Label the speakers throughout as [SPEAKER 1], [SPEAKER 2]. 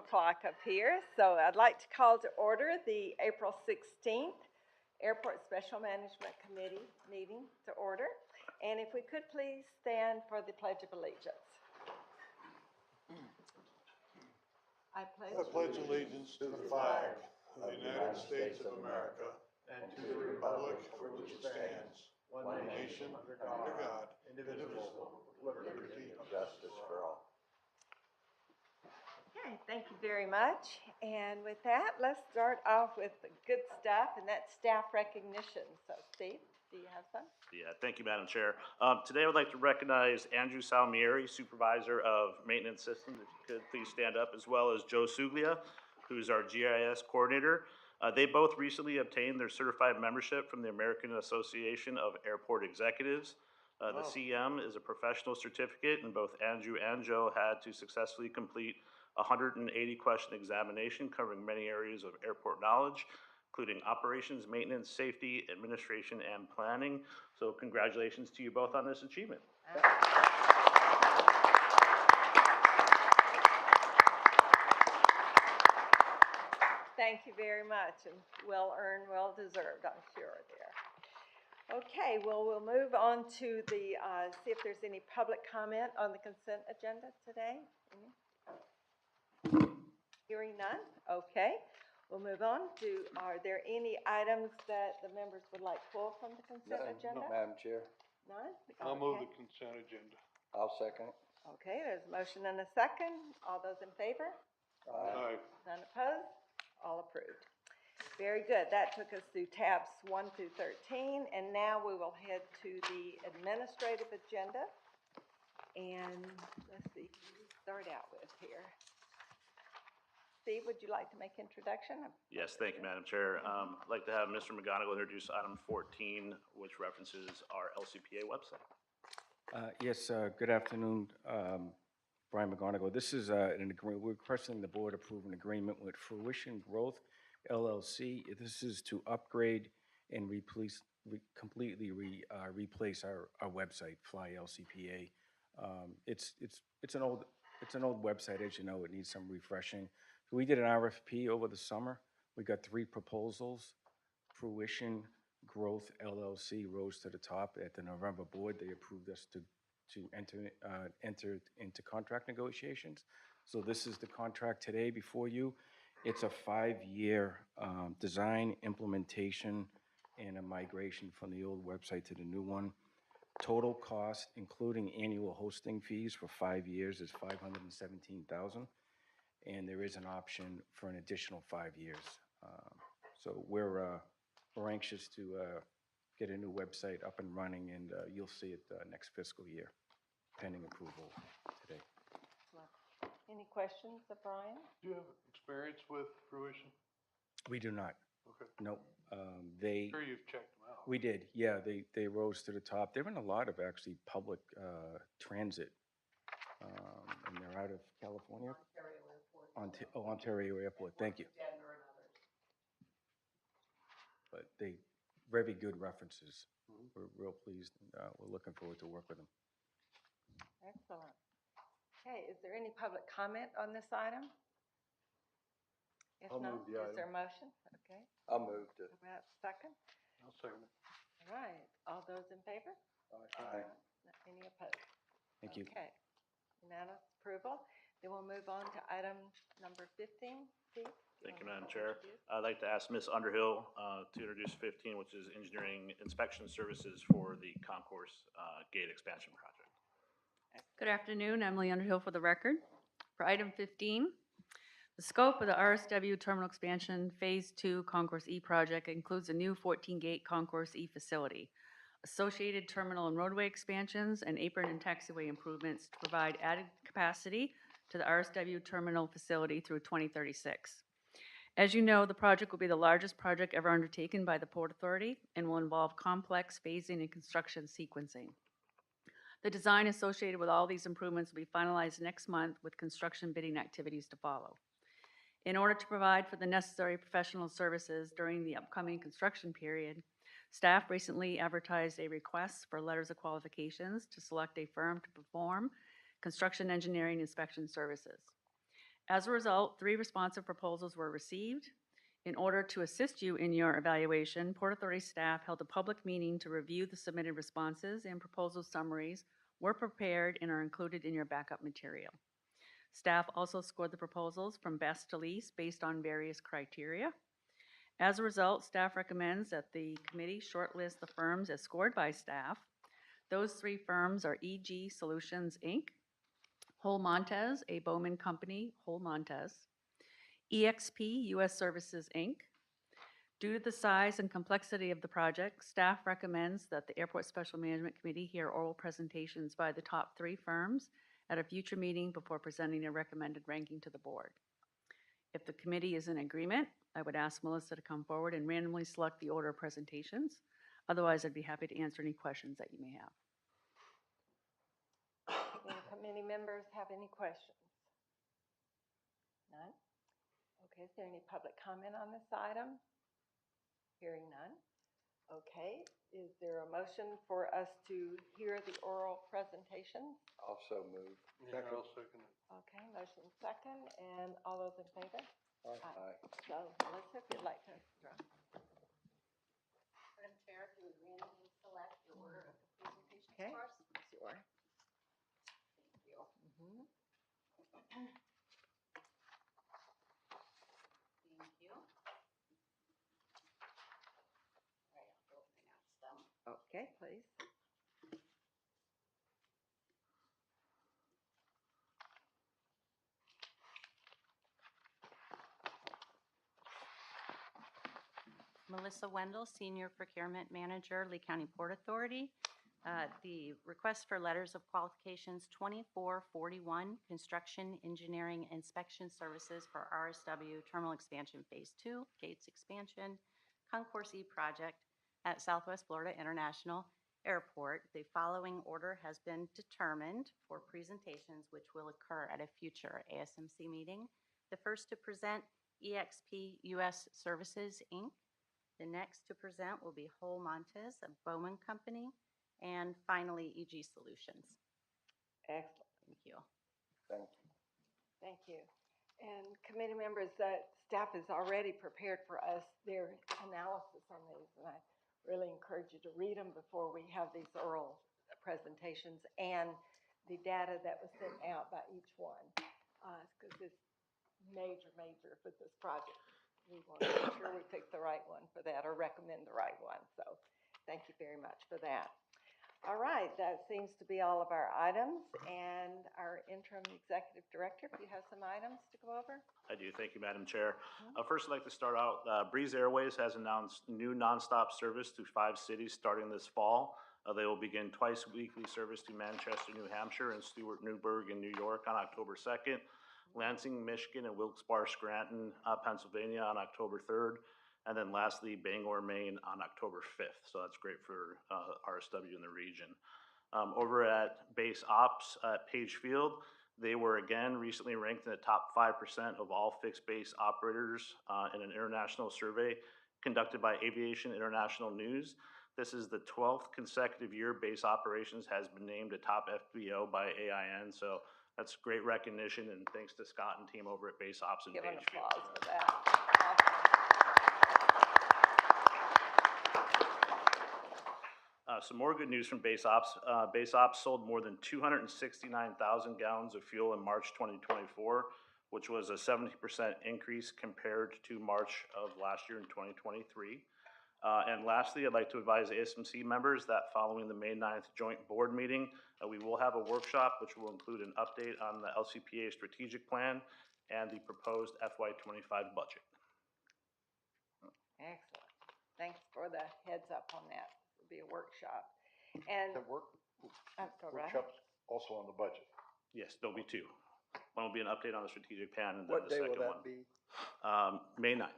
[SPEAKER 1] o'clock up here, so I'd like to call to order the April 16th Airport Special Management Committee meeting to order. And if we could please stand for the Pledge of Allegiance.
[SPEAKER 2] I pledge allegiance to the flag of the United States of America and to the republic for which it stands, one nation under God, indivisible, with liberty and justice for all.
[SPEAKER 1] Okay, thank you very much. And with that, let's start off with the good stuff, and that's staff recognition. So, Steve, do you have some?
[SPEAKER 3] Yeah, thank you, Madam Chair. Today I would like to recognize Andrew Salmieri, Supervisor of Maintenance Systems. If you could please stand up, as well as Joe Suglia, who's our GIS Coordinator. They both recently obtained their certified membership from the American Association of Airport Executives. The CM is a professional certificate, and both Andrew and Joe had to successfully complete a 180-question examination covering many areas of airport knowledge, including operations, maintenance, safety, administration, and planning. So congratulations to you both on this achievement.
[SPEAKER 1] Thank you very much, and well earned, well deserved, I'm sure there. Okay, well, we'll move on to the, see if there's any public comment on the consent agenda today. Hearing none, okay. We'll move on to, are there any items that the members would like pulled from the consent agenda?
[SPEAKER 4] No, Madam Chair.
[SPEAKER 1] None?
[SPEAKER 2] I'll move
[SPEAKER 1] Okay.
[SPEAKER 2] the consent agenda.
[SPEAKER 4] I'll second it.
[SPEAKER 1] Okay, there's a motion and a second. All those in favor?
[SPEAKER 2] Aye.
[SPEAKER 1] None opposed? All approved. Very good. That took us through tabs 1 through 13, and now we will head to the administrative agenda. And let's see, who do we start out with here? Steve, would you like to make introduction?
[SPEAKER 3] Yes, thank you, Madam Chair. I'd like to have Mr. McGonigal introduce item 14, which references our LCPA website.
[SPEAKER 5] Yes, good afternoon, Brian McGonigal. This is an agreement, we're requesting the board approve an agreement with Fruition Growth LLC. This is to upgrade and completely replace our website, Fly LCPA. It's an old website, as you know. It needs some refreshing. So we did an RFP over the summer. We got 3 proposals. Fruition Growth LLC rose to the top at the November board. They approved us to enter into contract negotiations. So this is the contract today before you. It's a 5-year design, implementation, and a migration from the old website to the new one. Total cost, including annual hosting fees for 5 years, is $517,000, and there is an option for an additional 5 years. So we're anxious to get a new website up and running, and you'll see it next fiscal year, pending approval today.
[SPEAKER 1] Any questions of Brian?
[SPEAKER 2] Do you have experience with Fruition?
[SPEAKER 5] We do not.
[SPEAKER 2] Okay.
[SPEAKER 5] Nope.
[SPEAKER 2] I'm
[SPEAKER 5] They.
[SPEAKER 2] sure you've checked them out.
[SPEAKER 5] We did, yeah. They rose to the top. They're in a lot of actually public transit, and they're out of California. Ontario Airport. Ontario Airport. Thank you.
[SPEAKER 6] Denver and others.
[SPEAKER 5] But they very good references. We're real pleased. We're looking forward to work with them.
[SPEAKER 1] Excellent. Okay, is there any public comment on this item? If
[SPEAKER 2] I'll
[SPEAKER 1] not,
[SPEAKER 2] move the
[SPEAKER 1] is there a
[SPEAKER 2] item.
[SPEAKER 1] motion? Okay,
[SPEAKER 4] I'll move to.
[SPEAKER 1] how about second?
[SPEAKER 2] I'll second it.
[SPEAKER 1] All right, all those in favor?
[SPEAKER 4] Aye.
[SPEAKER 1] Any opposed?
[SPEAKER 5] Thank you.
[SPEAKER 1] Okay, unanimous approval. Then we'll move on to item number 15. Steve?
[SPEAKER 3] Thank you, Madam Chair. I'd like to ask Ms. Underhill to introduce 15, which is engineering inspection services for the concourse gate expansion project.
[SPEAKER 6] Good afternoon, Emily Underhill for the record. For item 15, the scope of the RSW Terminal Expansion Phase 2 Concourse E project includes a new 14-gate Concourse E facility, associated terminal and roadway expansions, and apron and taxiway improvements to provide added capacity to the RSW terminal facility through 2036. As you know, the project will be the largest project ever undertaken by the Port Authority and will involve complex phasing and construction sequencing. The design associated with all these improvements will be finalized next month, with construction bidding activities to follow. In order to provide for the necessary professional services during the upcoming construction period, staff recently advertised a request for letters of qualifications to select a firm to perform construction engineering inspection services. As a result, 3 responsive proposals were received. In order to assist you in your evaluation, Port Authority staff held a public meeting to review the submitted responses, and proposal summaries were prepared and are included in your backup material. Staff also scored the proposals from best to least based on various criteria. As a result, staff recommends that the committee shortlist the firms as scored by staff. Those 3 firms are EG Solutions, Inc., Hol Montez, a Bowman company, Hol Montez, EXP US Services, Inc. Due to the size and complexity of the project, staff recommends that the Airport Special Management Committee hear oral presentations by the top 3 firms at a future meeting before presenting a recommended ranking to the board. If the committee is in agreement, I would ask Melissa to come forward and randomly select the order of presentations. Otherwise, I'd be happy to answer any questions that you may have.
[SPEAKER 1] Any committee members have any questions? None? Okay, is there any public comment on this item? Hearing none. Okay, is there a motion for us to hear the oral presentation?
[SPEAKER 4] Also moved.
[SPEAKER 2] Yeah, I'll second it.
[SPEAKER 1] Okay, motion second, and all those in favor?
[SPEAKER 4] Aye.
[SPEAKER 1] So, Melissa, if you'd like to draw.
[SPEAKER 7] Madam Chair, if you would randomly select your order of the presentations
[SPEAKER 1] Okay.
[SPEAKER 7] for us.
[SPEAKER 1] Sure.
[SPEAKER 7] Thank you.
[SPEAKER 1] Mhm.
[SPEAKER 7] Thank you. All right, I'll go announce them.
[SPEAKER 1] Okay, please.
[SPEAKER 7] Melissa Wendell, Senior Procurement Manager, Lee County Port Authority. The request for letters of qualifications 2441, Construction, Engineering, Inspection Services for RSW Terminal Expansion Phase 2, Gates Expansion, Concourse E Project at Southwest Florida International Airport. The following order has been determined for presentations which will occur at a future ASMC meeting. The first to present, EXP US Services, Inc. The next to present will be Hol Montez, a Bowman company, and finally EG Solutions.
[SPEAKER 1] Excellent.
[SPEAKER 7] Thank you.
[SPEAKER 4] Thank you.
[SPEAKER 1] Thank you. And committee members, staff has already prepared for us their analysis on these, and I really encourage you to read them before we have these oral presentations and the data that was sent out by each one, because it's major for this project. We want to make sure we pick the right one for that or recommend the right one. So thank you very much for that. All right, that seems to be all of our items, and our interim executive director, if you have some items to go over.
[SPEAKER 3] I do. Thank you, Madam Chair. First, I'd like to start out, Breeze Airways has announced new nonstop service to 5 cities starting this fall. They will begin twice weekly service to Manchester, New Hampshire, and Stuart, Newburgh in New York on October 2nd, Lansing, Michigan, and Wilkes-Barre, Scranton, Pennsylvania on October 3rd, and then lastly, Bangor, Maine on October 5th. So that's great for RSW in the region. Over at Base Ops at Page Field, they were again recently ranked in the top 5% of all fixed base operators in an international survey conducted by Aviation International News. This is the 12th consecutive year Base Operations has been named a top FBO by AIN. So that's great recognition, and thanks to Scott and team over at Base Ops and
[SPEAKER 1] Give an
[SPEAKER 3] Page Field.
[SPEAKER 1] applause for that.
[SPEAKER 3] Some more good news from Base Ops. Base Ops sold more than 269,000 gallons of fuel in March 2024, which was a 70% increase compared to March of last year in 2023. And lastly, I'd like to advise ASMC members that following the May 9th joint board meeting, we will have a workshop which will include an update on the LCPA strategic plan and the proposed FY25 budget.
[SPEAKER 1] Excellent. Thanks for the heads up on that. It'll be a workshop. And
[SPEAKER 2] That
[SPEAKER 1] go right ahead.
[SPEAKER 2] workshop's also on the budget.
[SPEAKER 3] Yes, there'll be 2. One will be an update on the strategic plan, and then
[SPEAKER 4] What
[SPEAKER 3] the
[SPEAKER 4] day will
[SPEAKER 3] second
[SPEAKER 4] that
[SPEAKER 3] one.
[SPEAKER 4] be?
[SPEAKER 3] May 9th.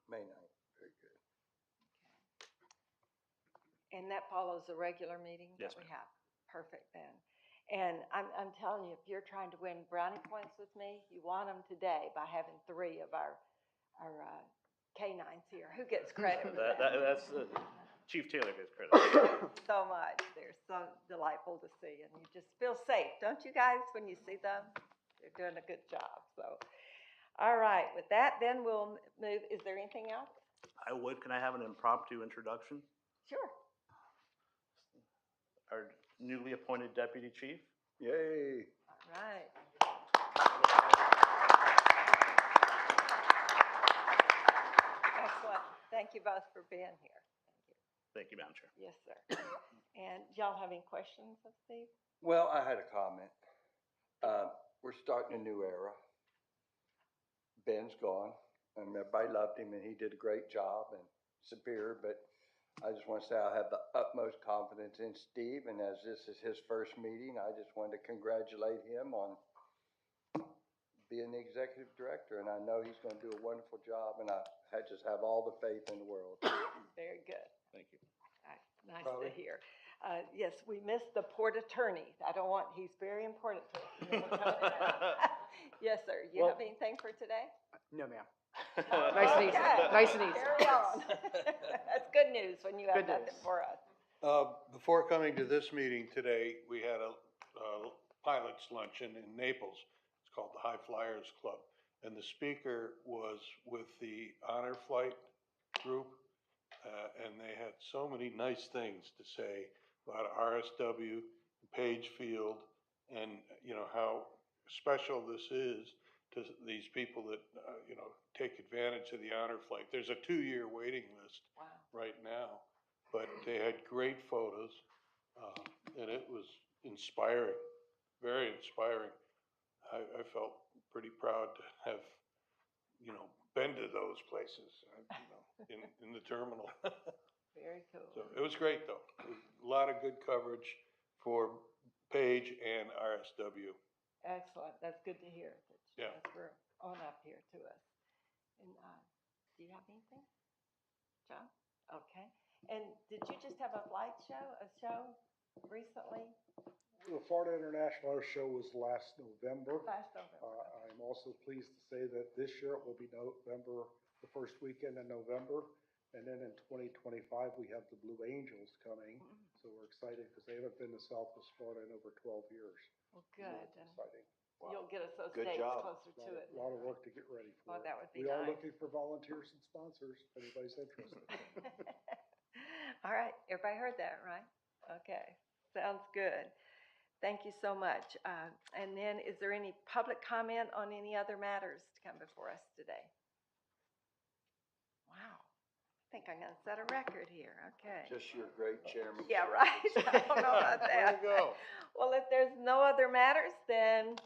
[SPEAKER 4] May 9th. Very good.
[SPEAKER 1] And that follows the regular meeting that
[SPEAKER 3] Yes,
[SPEAKER 1] we
[SPEAKER 3] ma'am.
[SPEAKER 1] have. Perfect then. And I'm telling you, if you're trying to win brownie points with me, you want them today by having 3 of our canines here. Who gets credit for that?
[SPEAKER 3] That's Chief Taylor gets credit.
[SPEAKER 1] So much. They're so delightful to see, and you just feel safe, don't you guys, when you see them? They're doing a good job. So All right, with that, then we'll move, is there anything else?
[SPEAKER 3] Can I have an impromptu introduction?
[SPEAKER 1] Sure.
[SPEAKER 3] Our newly appointed deputy chief.
[SPEAKER 4] Yay.
[SPEAKER 1] All right. Excellent. Thank you both for being here.
[SPEAKER 3] Thank you, Madam Chair.
[SPEAKER 1] Yes, sir. And y'all have any questions of Steve?
[SPEAKER 4] Well, I had a comment. We're starting a new era. Ben's gone, and everybody loved him, and he did a great job and superior, but I just want to say I have the utmost confidence in Steve, and as this is his first meeting, I just wanted to congratulate him on being the executive director, and I know he's going to do a wonderful job, and I just have all the faith in the world.
[SPEAKER 1] Very good.
[SPEAKER 3] Thank you.
[SPEAKER 1] Nice to hear. Yes, we missed the port attorney. He's very important to us. Yes, sir. You have anything for today?
[SPEAKER 8] No, ma'am.
[SPEAKER 1] Nice
[SPEAKER 8] and easy. Nice and easy.
[SPEAKER 1] Carry on. That's good news when you have
[SPEAKER 8] Good
[SPEAKER 1] nothing
[SPEAKER 8] news.
[SPEAKER 1] for us.
[SPEAKER 2] Before coming to this meeting today, we had a pilot's luncheon in Naples. It's called the High Flyers Club. And the speaker was with the honor flight group. And they had so many nice things to say about RSW, Page Field, and, how special this is to these people that, take advantage of the honor flight. There's a 2-year waiting list right now, but they had great photos, and it was inspiring, very inspiring. I felt pretty proud to have, been to those places, in the terminal.
[SPEAKER 1] Very cool.
[SPEAKER 2] So it was great, though. A lot of good coverage for Page and RSW.
[SPEAKER 1] Excellent. That's good to hear.
[SPEAKER 2] Yeah.
[SPEAKER 1] That's for on up here to us. And do you have anything, John? Okay. And did you just have a show recently?
[SPEAKER 9] The Florida International Air Show was last November.
[SPEAKER 1] Last November.
[SPEAKER 9] I'm also pleased to say that this year it will be November, the first weekend in November. And then in 2025, we have the Blue Angels coming. So we're excited because they haven't been to Southwest Florida in over 12 years.
[SPEAKER 1] Well, good.
[SPEAKER 9] So it's exciting.
[SPEAKER 1] You'll get us those
[SPEAKER 4] Good
[SPEAKER 1] dates
[SPEAKER 4] job.
[SPEAKER 1] closer to it.
[SPEAKER 9] A lot of work to get ready for.
[SPEAKER 1] Oh, that would be
[SPEAKER 9] We are
[SPEAKER 1] nice.
[SPEAKER 9] looking for volunteers and sponsors if anybody's interested.
[SPEAKER 1] All right, everybody heard that, right? Okay, sounds good. Thank you so much. And then, is there any public comment on any other matters to come before us today? Wow, I think I'm gonna set a record here, okay.
[SPEAKER 4] Just your great chairman.
[SPEAKER 1] Yeah, right, I don't know about that.
[SPEAKER 2] Way to go.
[SPEAKER 1] Well, if there's no other matters, then